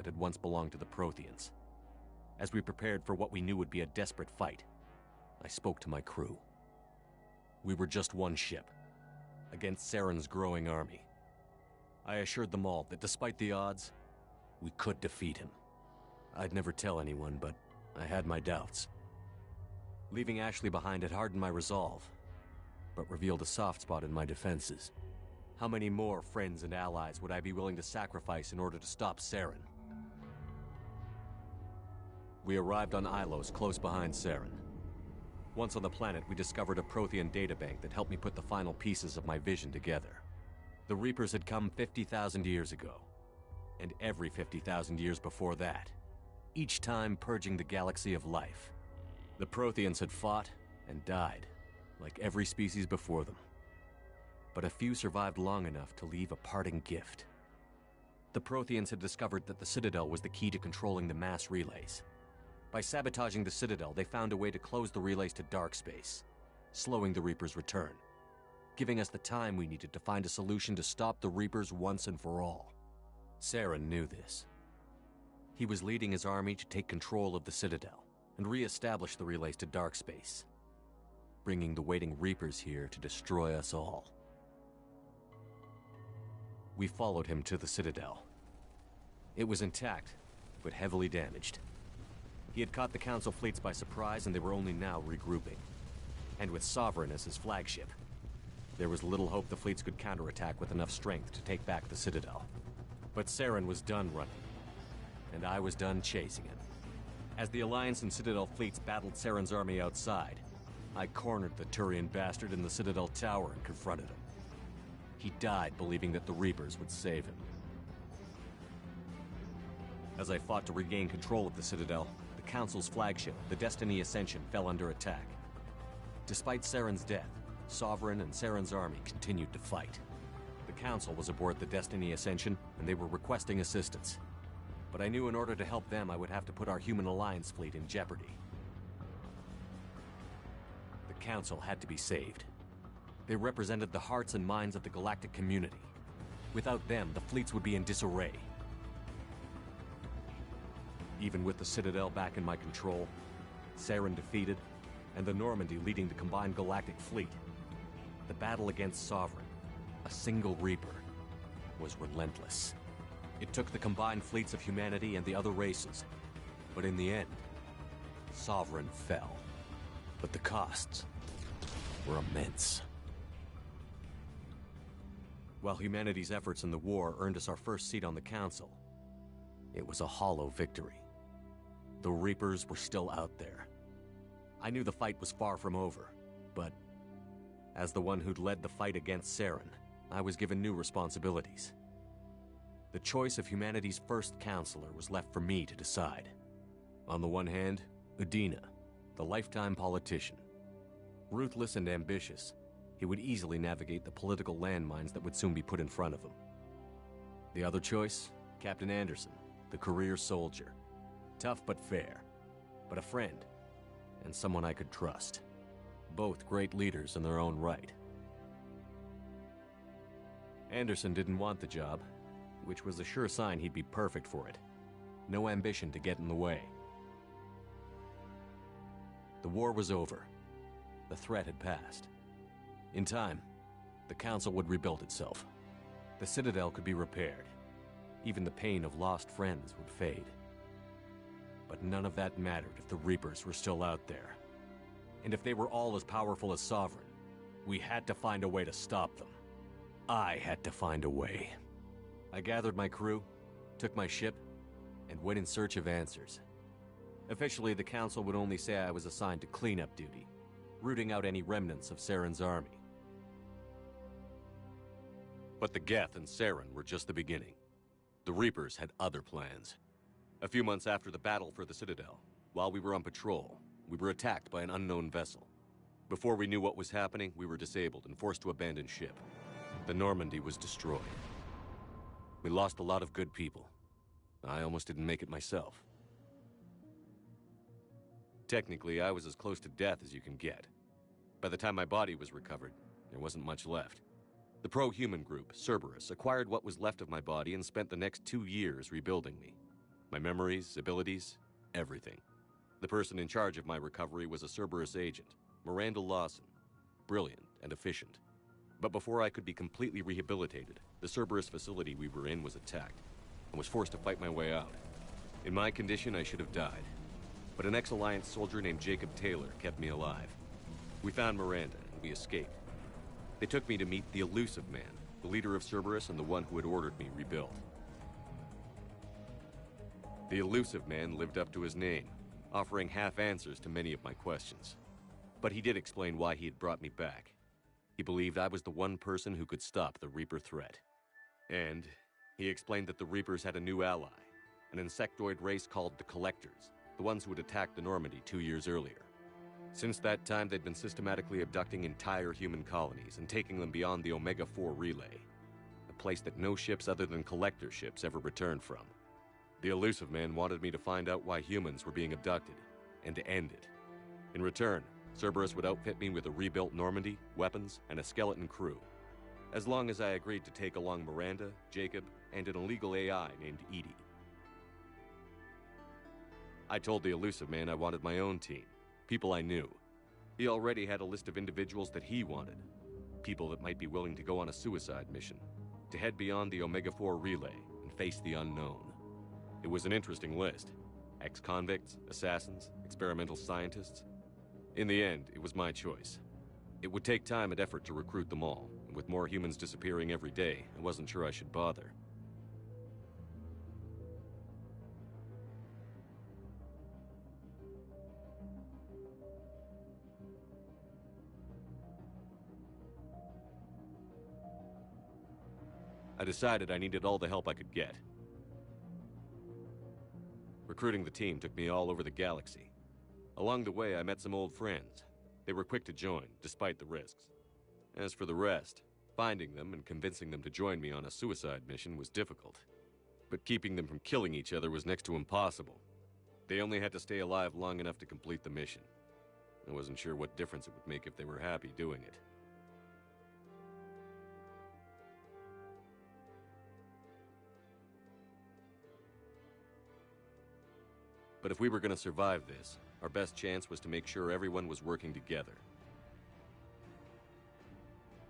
that had once belonged to the Protheans. As we prepared for what we knew would be a desperate fight, I spoke to my crew. We were just one ship, against Saren's growing army. I assured them all that despite the odds, we could defeat him. I'd never tell anyone, but I had my doubts. Leaving Ashley behind had hardened my resolve, but revealed a soft spot in my defenses. How many more friends and allies would I be willing to sacrifice in order to stop Saren? We arrived on Ilos, close behind Saren. Once on the planet, we discovered a Prothean databank that helped me put the final pieces of my vision together. The Reapers had come 50,000 years ago, and every 50,000 years before that, each time purging the galaxy of life. The Protheans had fought and died, like every species before them. But a few survived long enough to leave a parting gift. The Protheans had discovered that the Citadel was the key to controlling the mass relays. By sabotaging the Citadel, they found a way to close the relays to dark space, slowing the Reapers' return, giving us the time we needed to find a solution to stop the Reapers once and for all. Saren knew this. He was leading his army to take control of the Citadel and re-establish the relays to dark space, bringing the waiting Reapers here to destroy us all. We followed him to the Citadel. It was intact, but heavily damaged. He had caught the Council fleets by surprise, and they were only now regrouping. And with Sovereign as his flagship, there was little hope the fleets could counterattack with enough strength to take back the Citadel. But Saren was done running, and I was done chasing him. As the Alliance and Citadel fleets battled Saren's army outside, I cornered the Turian bastard in the Citadel tower and confronted him. He died believing that the Reapers would save him. As I fought to regain control of the Citadel, the Council's flagship, the Destiny Ascension, fell under attack. Despite Saren's death, Sovereign and Saren's army continued to fight. The Council was aboard the Destiny Ascension, and they were requesting assistance. But I knew in order to help them, I would have to put our Human Alliance fleet in jeopardy. The Council had to be saved. They represented the hearts and minds of the galactic community. Without them, the fleets would be in disarray. Even with the Citadel back in my control, Saren defeated, and the Normandy leading the combined galactic fleet, the battle against Sovereign, a single Reaper, was relentless. It took the combined fleets of humanity and the other races, but in the end, Sovereign fell. But the costs were immense. While humanity's efforts in the war earned us our first seat on the Council, it was a hollow victory. The Reapers were still out there. I knew the fight was far from over, but as the one who'd led the fight against Saren, I was given new responsibilities. The choice of humanity's first counselor was left for me to decide. On the one hand, Udina, the lifetime politician. Ruthless and ambitious, he would easily navigate the political landmines that would soon be put in front of him. The other choice, Captain Anderson, the career soldier. Tough but fair, but a friend, and someone I could trust. Both great leaders in their own right. Anderson didn't want the job, which was a sure sign he'd be perfect for it. No ambition to get in the way. The war was over. The threat had passed. In time, the Council would rebuild itself. The Citadel could be repaired. Even the pain of lost friends would fade. But none of that mattered if the Reapers were still out there. And if they were all as powerful as Sovereign, we had to find a way to stop them. I had to find a way. I gathered my crew, took my ship, and went in search of answers. Officially, the Council would only say I was assigned to cleanup duty, rooting out any remnants of Saren's army. But the Geth and Saren were just the beginning. The Reapers had other plans. A few months after the battle for the Citadel, while we were on patrol, we were attacked by an unknown vessel. Before we knew what was happening, we were disabled and forced to abandon ship. The Normandy was destroyed. We lost a lot of good people. I almost didn't make it myself. Technically, I was as close to death as you can get. By the time my body was recovered, there wasn't much left. The pro-human group, Cerberus, acquired what was left of my body and spent the next 2 years rebuilding me. My memories, abilities, everything. The person in charge of my recovery was a Cerberus agent, Miranda Lawson. Brilliant and efficient. But before I could be completely rehabilitated, the Cerberus facility we were in was attacked. I was forced to fight my way out. In my condition, I should have died. But an ex-Alliance soldier named Jacob Taylor kept me alive. We found Miranda, and we escaped. They took me to meet the Illusive Man, the leader of Cerberus and the one who had ordered me rebuilt. The Illusive Man lived up to his name, offering half answers to many of my questions. But he did explain why he had brought me back. He believed I was the one person who could stop the Reaper threat. And he explained that the Reapers had a new ally, an insectoid race called the Collectors, the ones who had attacked the Normandy 2 years earlier. Since that time, they'd been systematically abducting entire human colonies and taking them beyond the Omega-4 relay, a place that no ships other than Collector ships ever returned from. The Illusive Man wanted me to find out why humans were being abducted, and to end it. In return, Cerberus would outfit me with a rebuilt Normandy, weapons, and a skeleton crew, as long as I agreed to take along Miranda, Jacob, and an illegal AI named EDI. I told the Illusive Man I wanted my own team, people I knew. He already had a list of individuals that he wanted, people that might be willing to go on a suicide mission, to head beyond the Omega-4 relay and face the unknown. It was an interesting list. Ex-convicts, assassins, experimental scientists. In the end, it was my choice. It would take time and effort to recruit them all, and with more humans disappearing every day, I wasn't sure I should bother. I decided I needed all the help I could get. Recruiting the team took me all over the galaxy. Along the way, I met some old friends. They were quick to join, despite the risks. As for the rest, finding them and convincing them to join me on a suicide mission was difficult. But keeping them from killing each other was next to impossible. They only had to stay alive long enough to complete the mission. I wasn't sure what difference it would make if they were happy doing it. But if we were going to survive this, our best chance was to make sure everyone was working together.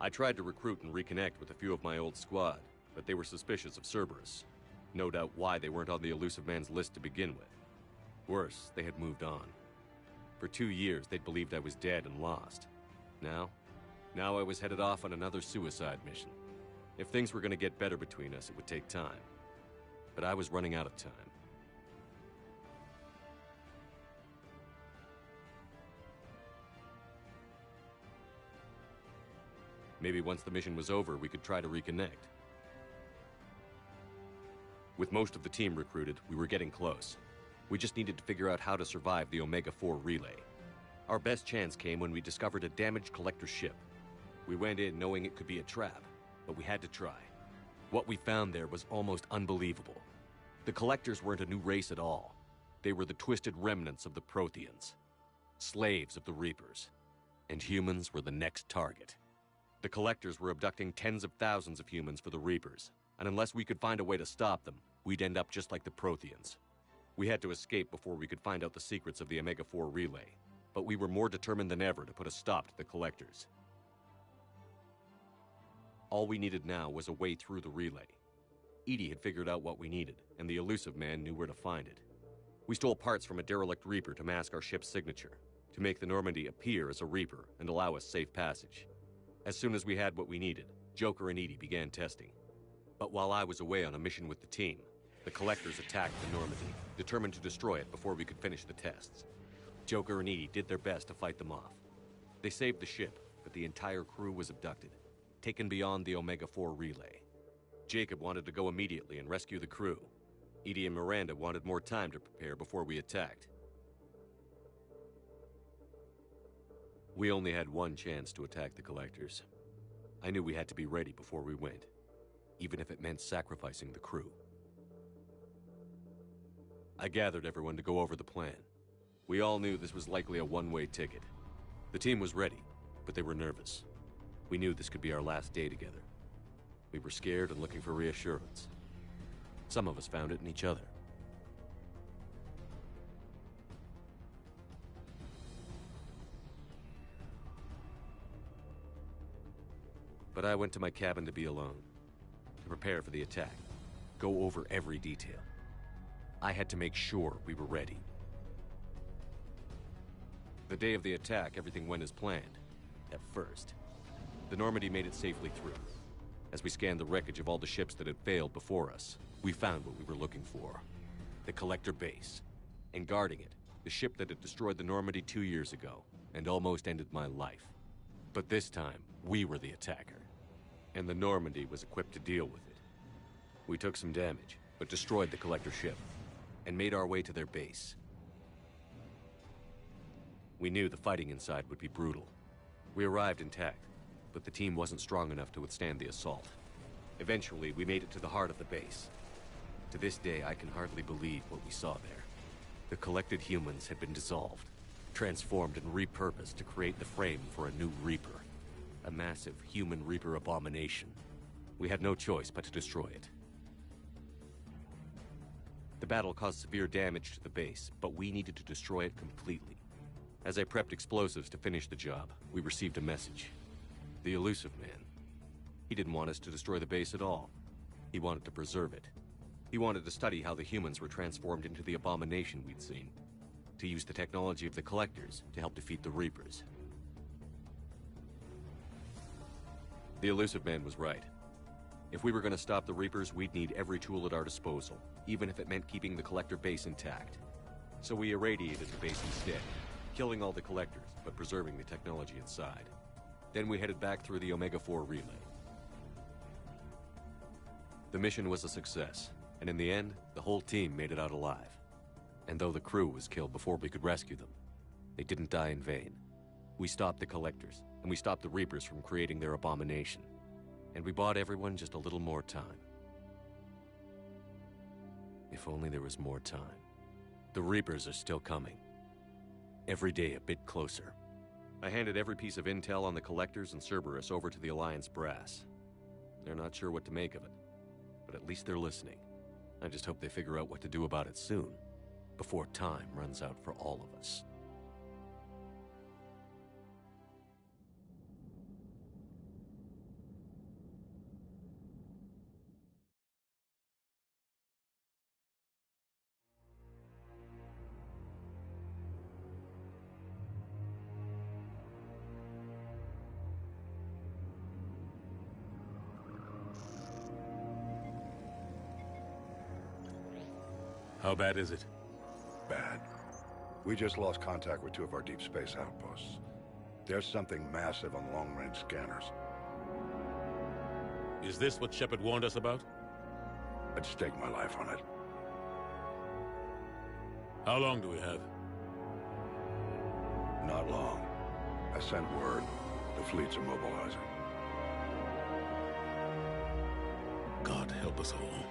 I tried to recruit and reconnect with a few of my old squad, but they were suspicious of Cerberus. No doubt why they weren't on the Illusive Man's list to begin with. Worse, they had moved on. For 2 years, they'd believed I was dead and lost. Now I was headed off on another suicide mission. If things were going to get better between us, it would take time. But I was running out of time. Maybe once the mission was over, we could try to reconnect. With most of the team recruited, we were getting close. We just needed to figure out how to survive the Omega-4 relay. Our best chance came when we discovered a damaged Collector ship. We went in knowing it could be a trap, but we had to try. What we found there was almost unbelievable. The Collectors weren't a new race at all. They were the twisted remnants of the Protheans, slaves of the Reapers, and humans were the next target. The Collectors were abducting tens of thousands of humans for the Reapers, and unless we could find a way to stop them, we'd end up just like the Protheans. We had to escape before we could find out the secrets of the Omega-4 relay, but we were more determined than ever to put a stop to the Collectors. All we needed now was a way through the relay. EDI had figured out what we needed, and the Illusive Man knew where to find it. We stole parts from a derelict Reaper to mask our ship's signature, to make the Normandy appear as a Reaper and allow us safe passage. As soon as we had what we needed, Joker and EDI began testing. But while I was away on a mission with the team, the Collectors attacked the Normandy, determined to destroy it before we could finish the tests. Joker and EDI did their best to fight them off. They saved the ship, but the entire crew was abducted, taken beyond the Omega-4 relay. Jacob wanted to go immediately and rescue the crew. EDI and Miranda wanted more time to prepare before we attacked. We only had one chance to attack the Collectors. I knew we had to be ready before we went, even if it meant sacrificing the crew. I gathered everyone to go over the plan. We all knew this was likely a one-way ticket. The team was ready, but they were nervous. We knew this could be our last day together. We were scared and looking for reassurance. Some of us found it in each other. But I went to my cabin to be alone, to prepare for the attack, go over every detail. I had to make sure we were ready. The day of the attack, everything went as planned. At first. The Normandy made it safely through. As we scanned the wreckage of all the ships that had failed before us, we found what we were looking for. The Collector base. And guarding it, the ship that had destroyed the Normandy 2 years ago, and almost ended my life. But this time, we were the attacker. And the Normandy was equipped to deal with it. We took some damage, but destroyed the Collector ship, and made our way to their base. We knew the fighting inside would be brutal. We arrived intact, but the team wasn't strong enough to withstand the assault. Eventually, we made it to the heart of the base. To this day, I can hardly believe what we saw there. The collected humans had been dissolved, transformed and repurposed to create the frame for a new Reaper. A massive human Reaper abomination. We had no choice but to destroy it. The battle caused severe damage to the base, but we needed to destroy it completely. As I prepped explosives to finish the job, we received a message. The Illusive Man. He didn't want us to destroy the base at all. He wanted to preserve it. He wanted to study how the humans were transformed into the abomination we'd seen. To use the technology of the Collectors to help defeat the Reapers. The Illusive Man was right. If we were going to stop the Reapers, we'd need every tool at our disposal, even if it meant keeping the Collector base intact. So we irradiated the base instead, killing all the Collectors, but preserving the technology inside. Then we headed back through the Omega-4 relay. The mission was a success, and in the end, the whole team made it out alive. And though the crew was killed before we could rescue them, they didn't die in vain. We stopped the Collectors, and we stopped the Reapers from creating their abomination. And we bought everyone just a little more time. If only there was more time. The Reapers are still coming. Every day a bit closer. I handed every piece of intel on the Collectors and Cerberus over to the Alliance brass. They're not sure what to make of it, but at least they're listening. I just hope they figure out what to do about it soon, before time runs out for all of us. How bad is it? Bad. We just lost contact with 2 of our deep space outposts. There's something massive on long-range scanners. Is this what Shepard warned us about? I'd stake my life on it. How long do we have? Not long. I sent word. The fleets are mobilizing. God help us all.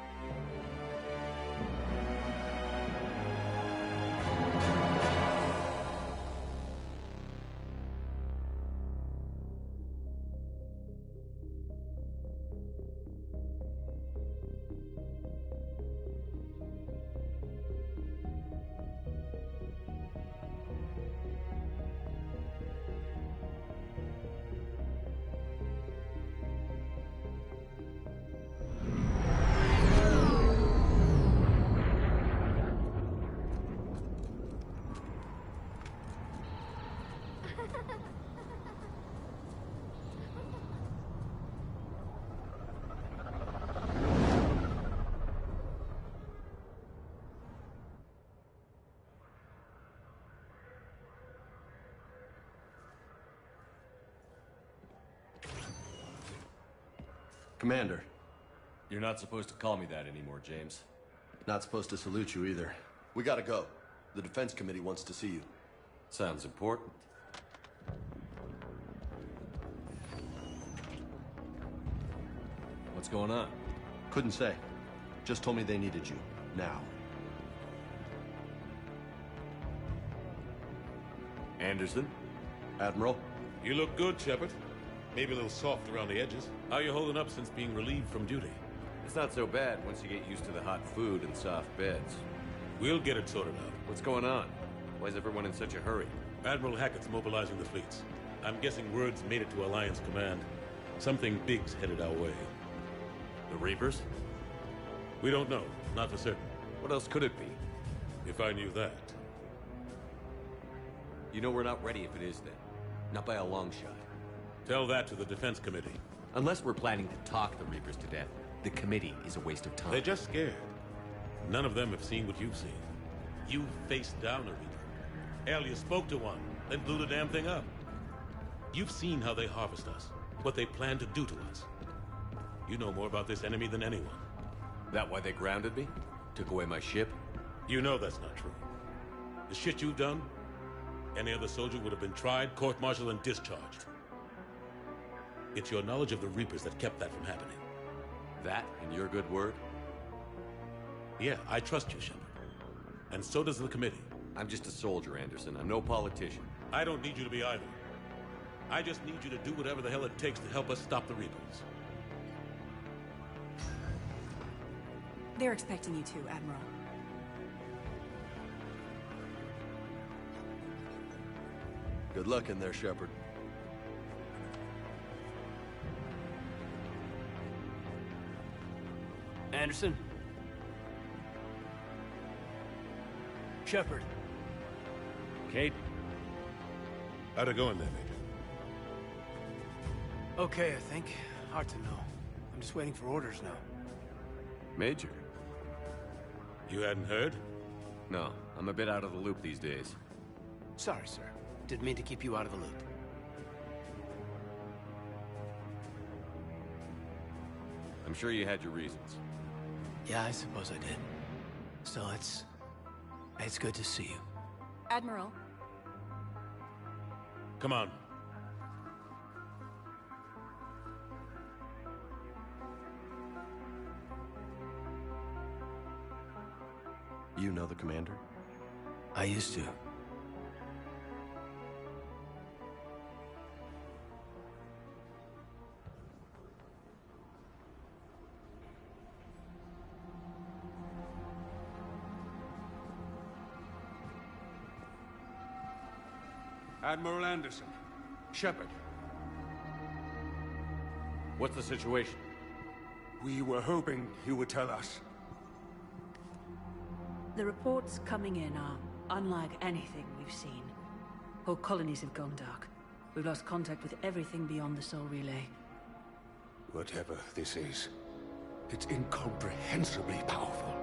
Commander. You're not supposed to call me that anymore, James. Not supposed to salute you either. We gotta go. The Defense Committee wants to see you. Sounds important. What's going on? Couldn't say. Just told me they needed you. Now. Anderson? Admiral? You look good, Shepard. Maybe a little soft around the edges. How are you holding up since being relieved from duty? It's not so bad once you get used to the hot food and soft beds. We'll get it sorted out. What's going on? Why is everyone in such a hurry? Admiral Hackett's mobilizing the fleets. I'm guessing word's made it to Alliance Command. Something big's headed our way. The Reapers? We don't know, not for certain. What else could it be? If I knew that. You know we're not ready if it is then. Not by a long shot. Tell that to the Defense Committee. Unless we're planning to talk the Reapers to death, the committee is a waste of time. They're just scared. None of them have seen what you've seen. You faced down a Reaper. Hell, you spoke to one, then blew the damn thing up. You've seen how they harvest us, what they plan to do to us. You know more about this enemy than anyone. That why they grounded me? Took away my ship? You know that's not true. The shit you've done, any other soldier would have been tried, court-martialed, and discharged. It's your knowledge of the Reapers that kept that from happening. That and your good word? Yeah, I trust you, Shepard. And so does the committee. I'm just a soldier, Anderson. I'm no politician. I don't need you to be either. I just need you to do whatever the hell it takes to help us stop the Reapers. They're expecting you to, Admiral. Good luck in there, Shepard. Anderson? Shepard? Kate? How'd it go in there, Major? Okay, I think. Hard to know. I'm just waiting for orders now. Major? You hadn't heard? No, I'm a bit out of the loop these days. Sorry, sir. Didn't mean to keep you out of the loop. I'm sure you had your reasons. Yeah, I suppose I did. Still, it's good to see you. Admiral, Come on. You know the commander? I used to. Admiral Anderson. Shepard. What's the situation? We were hoping you would tell us. The reports coming in are unlike anything we've seen. Whole colonies have gone dark. We've lost contact with everything beyond the Soul Relay. Whatever this is, it's incomprehensibly powerful.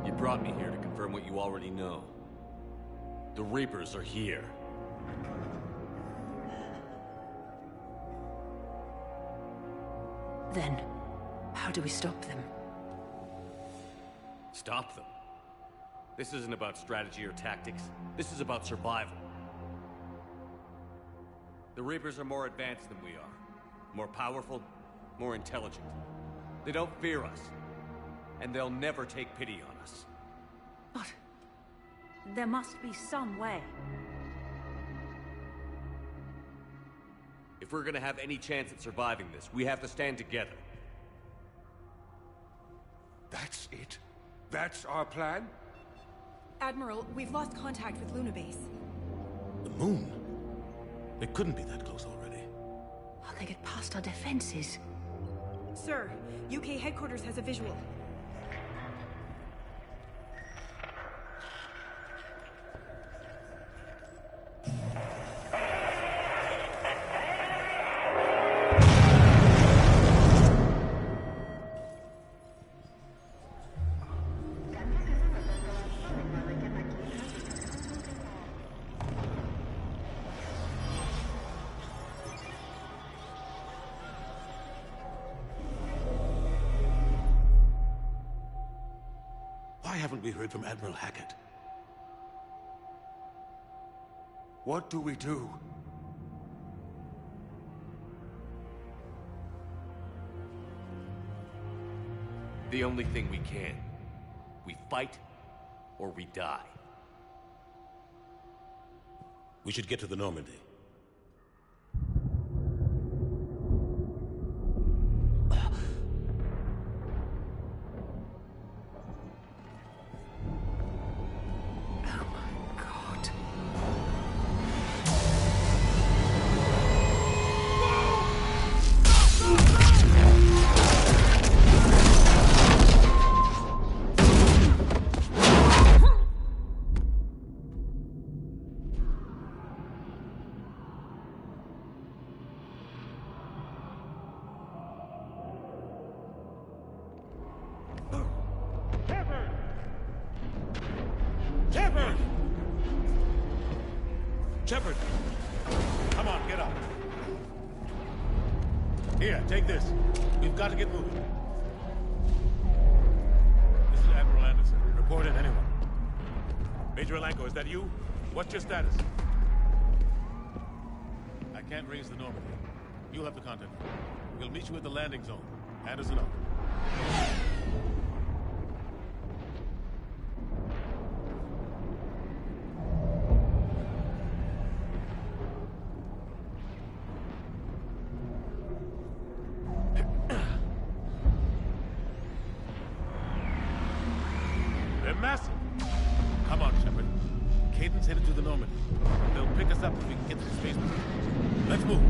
You brought me here to confirm what you already know. The Reapers are here. Then, how do we stop them? Stop them? This isn't about strategy or tactics. This is about survival. The Reapers are more advanced than we are. More powerful, more intelligent. They don't fear us. And they'll never take pity on us. But there must be some way. If we're gonna have any chance at surviving this, we have to stand together. That's it? That's our plan? Admiral, we've lost contact with Luna Base. The moon? They couldn't be that close already. How'd they get past our defenses? Sir, UK headquarters has a visual. Why haven't we heard from Admiral Hackett? What do we do? The only thing we can. We fight, or we die. We should get to the Normandy. Shepard! Shepard! Come on, get up. Here, take this. We've got to get moving. This is Admiral Anderson. Report in, anyone. Major Alanko, is that you? What's your status? I can't raise the Normandy. You'll have to contact me. We'll meet you at the landing zone. Anderson out. They're massive. Come on, Shepard. Cadence headed to the Normandy. They'll pick us up if we can get through space. Let's move.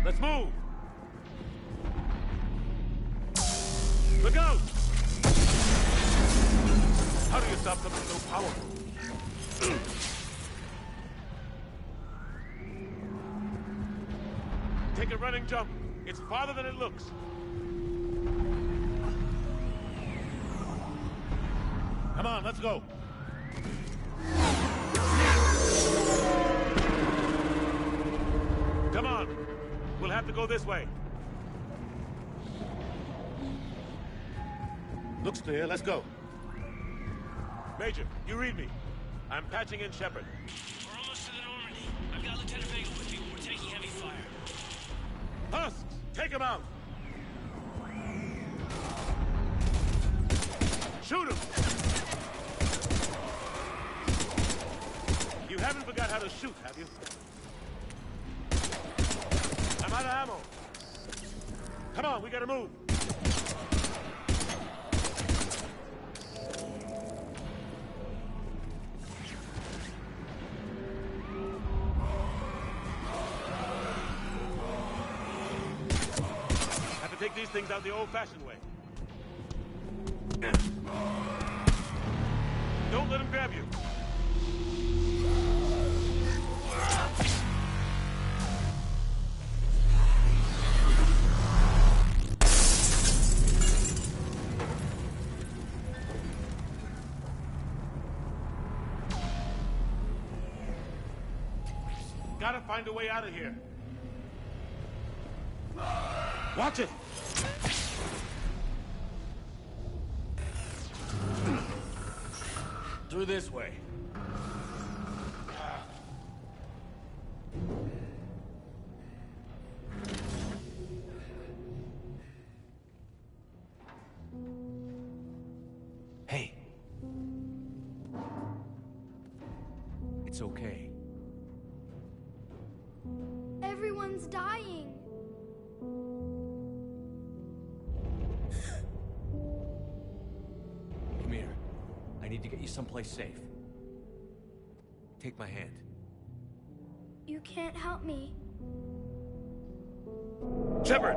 Let's move! Look out! How do you stop something so powerful? Take a running jump. It's farther than it looks. Come on, let's go. Come on. We'll have to go this way. Looks clear. Let's go. Major, you read me. I'm patching in Shepard. We're almost to the Normandy. I've got Lieutenant Vega with you. We're taking heavy fire. Husks, take him out. Shoot him. You haven't forgot how to shoot, have you? I'm out of ammo. Come on, we gotta move. Have to take these things out the old-fashioned way. Don't let them grab you. Gotta find a way out of here. Watch it! Through this way. Hey. It's okay. Everyone's dying. Come here. I need to get you someplace safe. Take my hand. You can't help me. Shepard!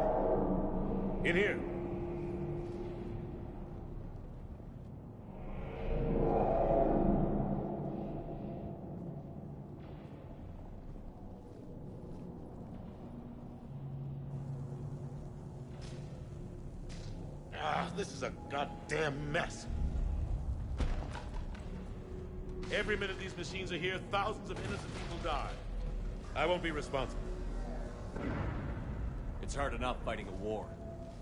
In here. This is a goddamn mess. Every minute these machines are here, thousands of innocent people die. I won't be responsible. It's hard enough fighting a war,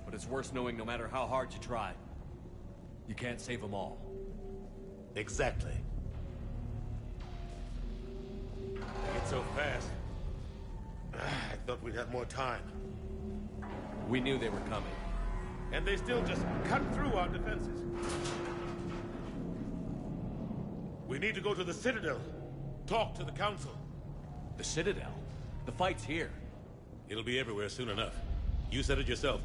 but it's worse knowing no matter how hard you try, you can't save them all. Exactly. It's so fast. I thought we'd have more time. We knew they were coming. And they still just cut through our defenses. need to go to the Citadel. Talk to the Council. The Citadel? The fight's here. It'll be everywhere soon enough. You said it yourself.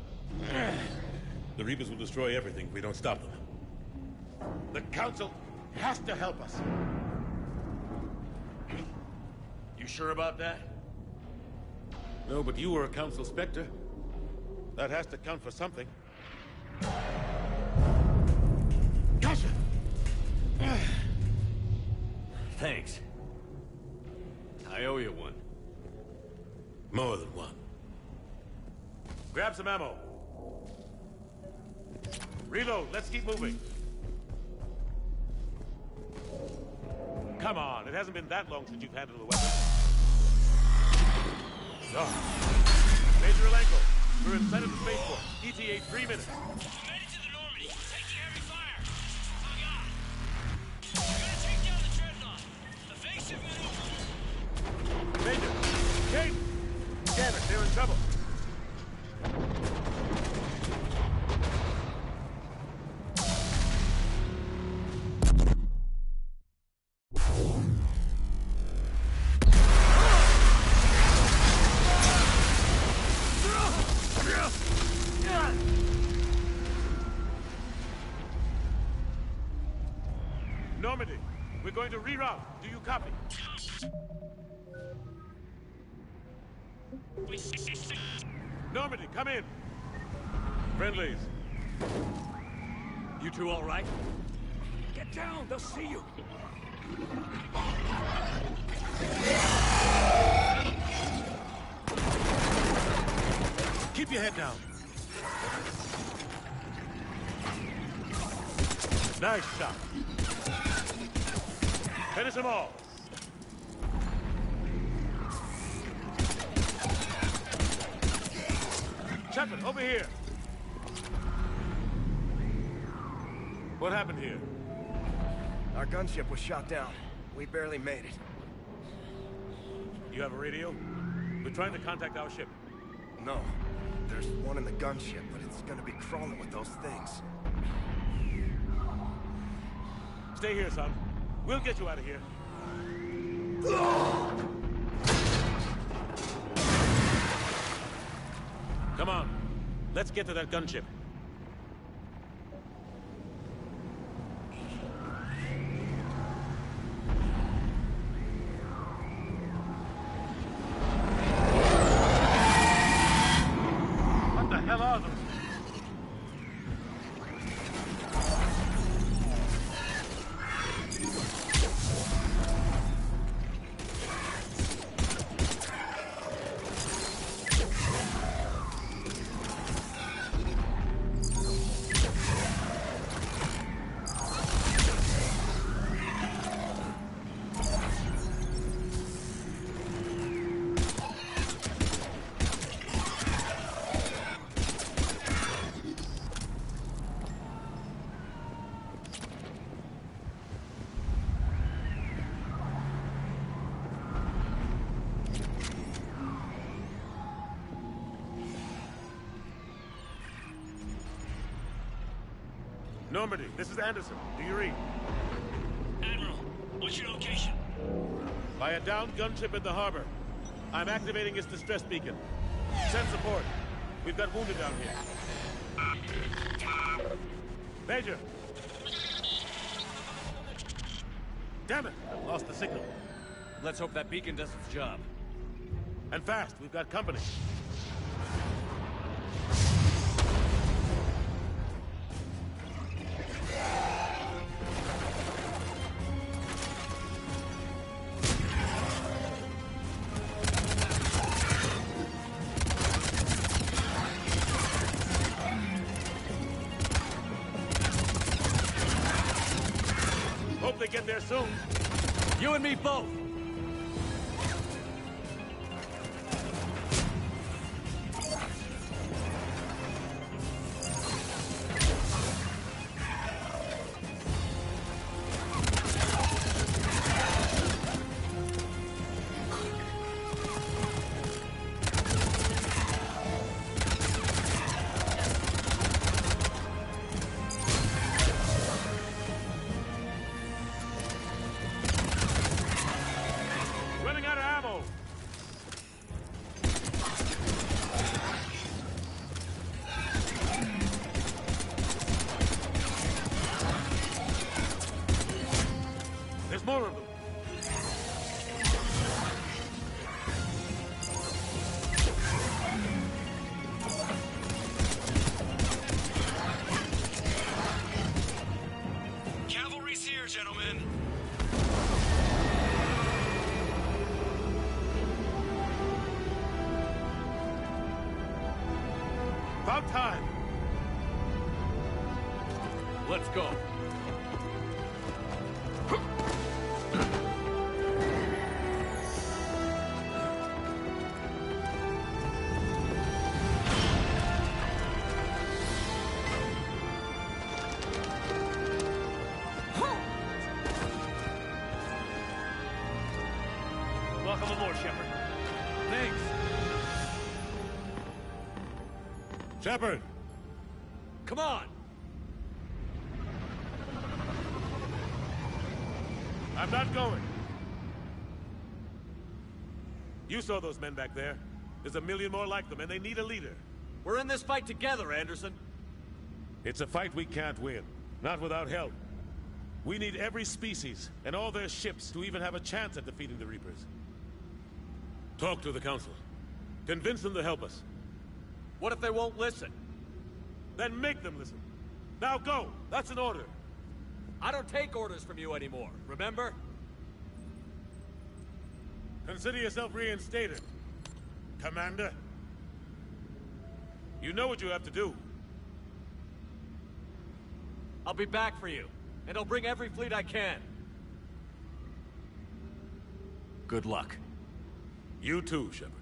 The Reapers will destroy everything if we don't stop them. The Council has to help us. You sure about that? No, but you were a Council Spectre. That has to count for something. Gotcha! Thanks. I owe you one. More than one. Grab some ammo. Reload, let's keep moving. Come on, it hasn't been that long since you've handled a weapon. Oh. Major Alenko, we're inside of the spaceport. ETA 3 minutes. We made it to the Normandy. Taking heavy fire. Oh god. We're gonna take down the Dreadnought. Evasive maneuver. Major! Kate! Damn it, they're in trouble. Normandy, we're going to reroute. Do you copy? Normandy, come in. Friendlies. You two all right? Get down, they'll see you. Keep your head down. Nice shot. Finish them all. Shepard, over here. What happened here? Our gunship was shot down. We barely made it. You have a radio? We're trying to contact our ship. No. There's one in the gunship, but it's gonna be crawling with those things. Stay here, son. We'll get you out of here. Come on. Let's get to that gunship. What the hell are those? Normandy, this is Anderson. Do you read? Admiral, what's your location? By a downed gunship in the harbor. I'm activating its distress beacon. Send support. We've got wounded down here. Major! Damn it! I've lost the signal. Let's hope that beacon does its job. And fast, we've got company. Hope they get there soon. You and me both! more of them. Cavalry's here, gentlemen. About time. Let's go. Welcome aboard, Shepard. Thanks. Shepard! Come on! I'm not going. You saw those men back there. There's a million more like them, and they need a leader. We're in this fight together, Anderson. It's a fight we can't win. Not without help. We need every species, and all their ships, to even have a chance at defeating the Reapers. Talk to the Council. Convince them to help us. What if they won't listen? Then make them listen. Now go! That's an order. I don't take orders from you anymore, remember? Consider yourself reinstated, Commander. You know what you have to do. I'll be back for you, and I'll bring every fleet I can. Good luck. You too, Shepard.